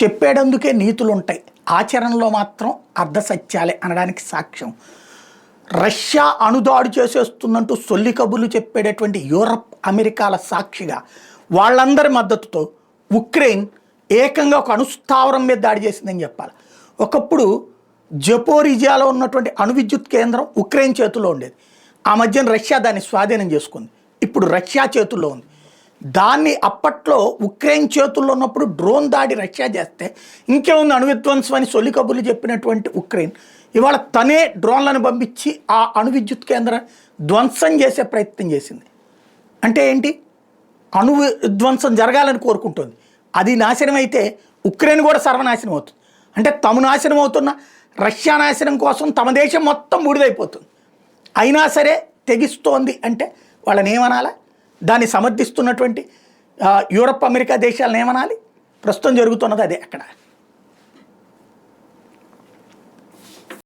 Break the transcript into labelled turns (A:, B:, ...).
A: చెప్పేటందుకే నీతులు ఉంటాయి, ఆచరణలో మాత్రం అర్ధసత్యాలే అనడానికి సాక్ష్యం. రష్యా అణుదాడి చేసేస్తుందంటూ సొల్లి కబుర్లు చెప్పేటటువంటి యూరప్ అమెరికాల సాక్షిగా వాళ్ళందరి మద్దతుతో ఉక్రెయిన్ ఏకంగా ఒక అణుస్థావరం మీద దాడి చేసిందని చెప్పాలి. ఒకప్పుడు జపోరిజియాలో ఉన్నటువంటి అణు విద్యుత్ కేంద్రం ఉక్రెయిన్ చేతుల్లో ఉండేది. ఆ మధ్యన రష్యా దాన్ని స్వాధీనం చేసుకుంది. ఇప్పుడు రష్యా చేతుల్లో ఉంది. దాన్ని అప్పట్లో ఉక్రెయిన్ చేతుల్లో ఉన్నప్పుడు డ్రోన్ దాడి రష్యా చేస్తే ఇంకేముంది అణు విధ్వంసం అని సొల్లి కబుర్లు చెప్పినటువంటి ఉక్రెయిన్ ఇవాళ తనే డ్రోన్లను పంపించి ఆ అణు విద్యుత్ కేంద్రాన్ని ధ్వంసం చేసే ప్రయత్నం చేసింది. అంటే ఏంటి? అణు విధ్వంసం జరగాలని కోరుకుంటుంది. అది నాశనం అయితే ఉక్రెయిన్ కూడా సర్వనాశనం అవుతుంది. అంటే తమ నాశనం అవుతున్న రష్యా నాశనం కోసం తమ దేశం మొత్తం బూడిదైపోతుంది. అయినా సరే తెగిస్తోంది అంటే వాళ్ళని ఏమనాలా? దాన్ని సమర్థిస్తున్నటువంటి యూరప్ అమెరికా దేశాలను ఏమనాలి? ప్రస్తుతం జరుగుతున్నది అదే అక్కడ.